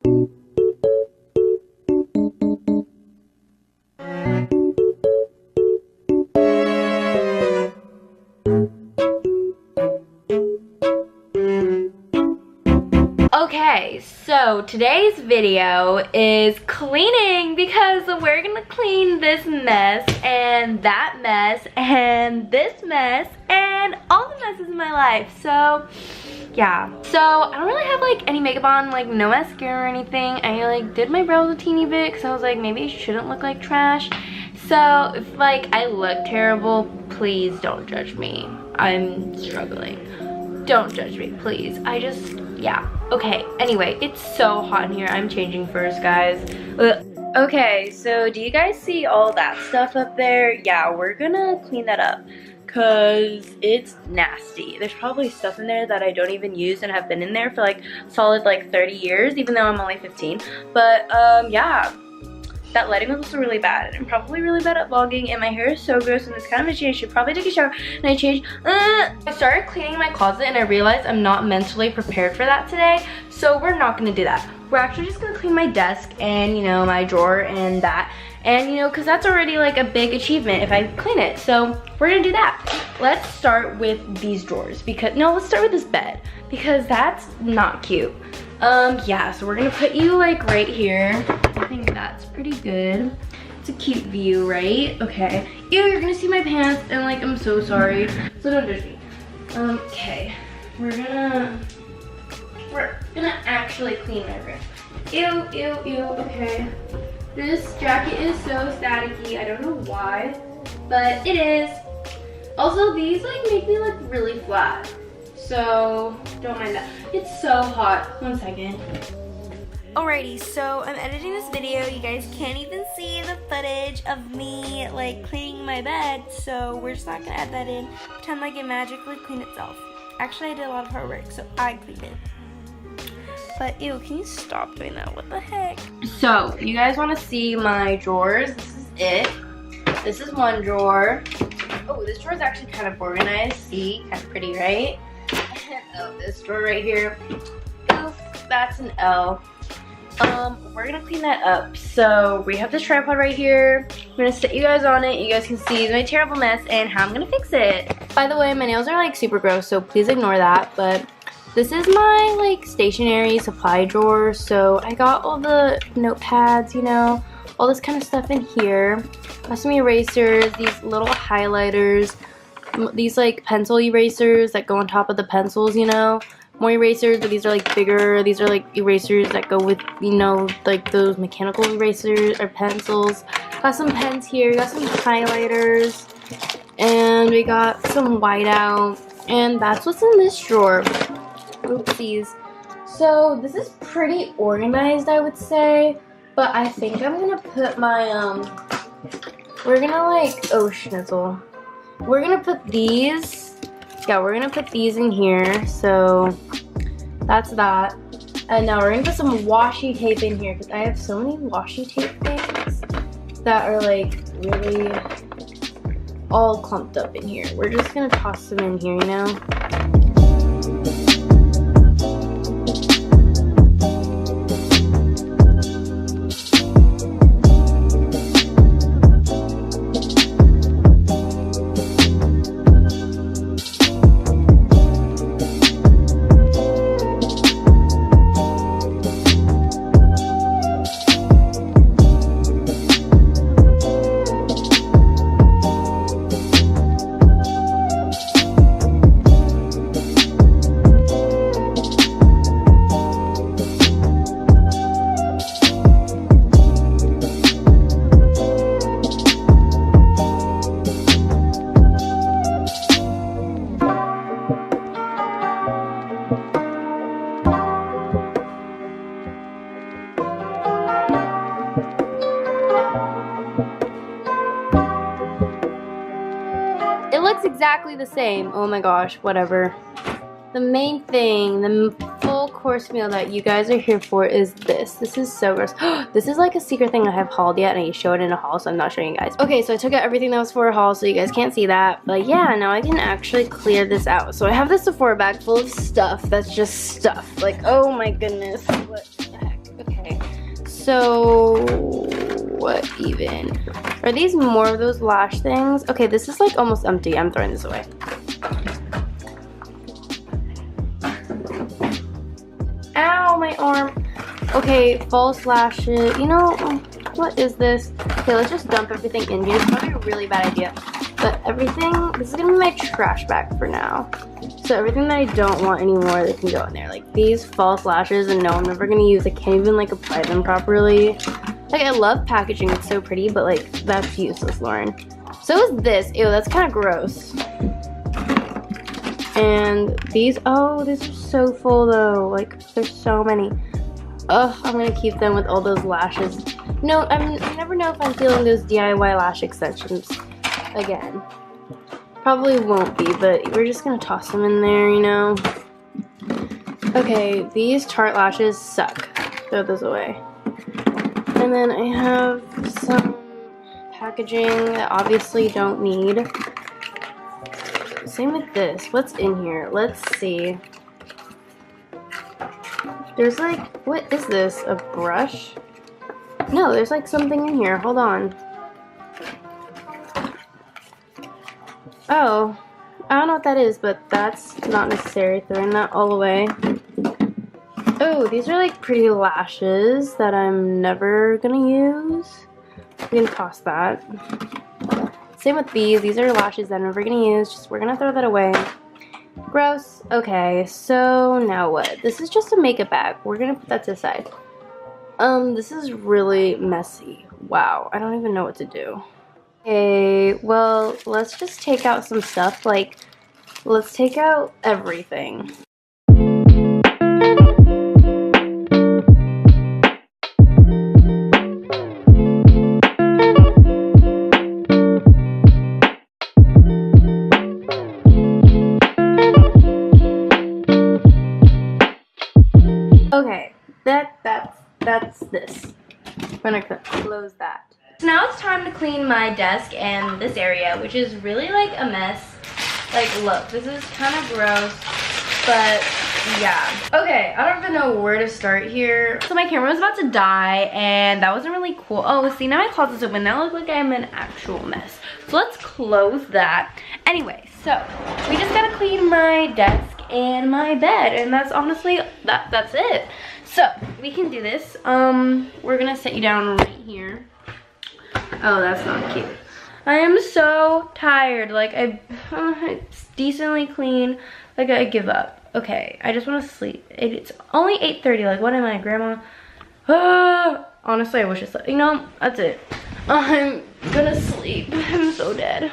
Okay, so today's video is cleaning because we're gonna clean this mess and that mess and this mess and all the messes in my life. So yeah, so I don't really have like any makeup on, like no mascara or anything. I like did my brows a teeny bit because I was like, maybe I shouldn't look like trash. So if like I look terrible, please don't judge me. I'm struggling. Don't judge me, please. Yeah. Okay, anyway, it's so hot in here. I'm changing first, guys. Ugh. Okay, so do you guys see all that stuff up there? Yeah, we're gonna clean that up because it's nasty. There's probably stuff in there that I don't even use and have been in there for like solid like 30 years, even though I'm only 15. But yeah, that lighting was also really bad. I'm probably really bad at vlogging and my hair is so gross and it's kind of itchy. I should probably take a shower and I changed. I started cleaning my closet and I realized I'm not mentally prepared for that today. So we're not gonna do that. We're actually just gonna clean my desk and, you know, my drawer and that. And, you know, because that's already like a big achievement if I clean it. So we're gonna do that. Let's start with these drawers because, no, let's start with this bed because that's not cute. Yeah, so we're gonna put you like right here. I think that's pretty good. It's a cute view, right? Okay. Ew, you're gonna see my pants and like, I'm so sorry. So don't judge me. Okay. We're gonna actually clean my room. Ew, ew, ew, okay. This jacket is so staticky. I don't know why, but it is. Also, these like make me look really flat. So don't mind that. It's so hot. 1 second. Alrighty, so I'm editing this video. You guys can't even see the footage of me like cleaning my bed, so we're just not gonna add that in. Pretend like it magically cleaned itself. Actually, I did a lot of hard work, so I cleaned it. But ew, can you stop doing that? What the heck? So, you guys wanna see my drawers? This is it. This is one drawer. Oh, this drawer is actually kind of organized. See, kind of pretty, right? Oh, this drawer right here. Oof, that's an L. We're gonna clean that up. So we have this tripod right here. I'm gonna sit you guys on it. You guys can see my terrible mess and how I'm gonna fix it. By the way, my nails are like super gross, so please ignore that. But this is my like stationery supply drawer. So I got all the notepads, you know, all this kind of stuff in here. Got some erasers, these little highlighters, these like pencil erasers that go on top of the pencils, you know. More erasers, but these are like bigger. These are like erasers that go with, you know, like those mechanical erasers or pencils. Got some pens here, got some highlighters, and we got some whiteout, and that's what's in this drawer. Oopsies. So this is pretty organized, I would say, but I think I'm gonna put my, we're gonna like, oh schnitzel. We're gonna put these, yeah, we're gonna put these in here, so that's that. And now we're gonna put some washi tape in here because I have so many washi tape things that are like really all clumped up in here. We're just gonna toss them in here, you know? It looks exactly the same. Oh my gosh, whatever. The main thing, the full course meal that you guys are here for is this. This is so gross. This is like a secret thing I have hauled yet, and I show it in a haul, so I'm not showing you guys. Okay, so I took out everything that was for a haul, so you guys can't see that. But yeah, now I can actually clear this out. So I have this Sephora bag full of stuff that's just stuff. Like, oh my goodness, what the heck? Okay. So, what even? Are these more of those lash things? Okay, this is like almost empty. I'm throwing this away. Ow, my arm. Okay, false lashes. You know, what is this? Okay, let's just dump everything in here. It's probably a really bad idea. But everything, this is gonna be my trash bag for now. So everything that I don't want anymore that can go in there. Like these false lashes, and no, I'm never gonna use. I can't even like apply them properly. Like I love packaging, it's so pretty, but like that's useless, Lauren. So is this. Ew, that's kind of gross. And these, oh, these are so full though. Like there's so many. Ugh, I'm gonna keep them with all those lashes. No, I never know if I'm feeling those DIY lash extensions again. Probably won't be, but we're just gonna toss them in there, you know. Okay, these Tarte lashes suck. Throw those away. And then I have some packaging that obviously don't need. Same with this. What's in here? Let's see. There's like, what is this? A brush? No, there's like something in here. Hold on. Oh, I don't know what that is, but that's not necessary. Throwing that all away. Oh, these are like pretty lashes that I'm never gonna use. I'm gonna toss that. Same with these. These are lashes that I'm never gonna use. Just we're gonna throw that away. Gross. Okay, so now what? This is just a makeup bag. We're gonna put that to the side. This is really messy. Wow, I don't even know what to do. Okay, well, let's just take out some stuff. Like, let's take out everything. Okay, that's this. I'm gonna close that. So now it's time to clean my desk and this area, which is really like a mess. Like, look, this is kind of gross, but yeah. Okay, I don't even know where to start here. So my camera was about to die, and that wasn't really cool. Oh, see, now my closet's open. Now I look like I'm an actual mess. So let's close that. Anyway, so we just gotta clean my desk and my bed, and that's honestly, that's it. So we can do this. We're gonna sit you down right here. Oh, that's not cute. I am so tired. Like, it's decently clean. Like, I give up. Okay, I just want to sleep. It's only 8:30. Like, what am I, grandma? Honestly, I wish I slept. You know, that's it. I'm gonna sleep. I'm so dead.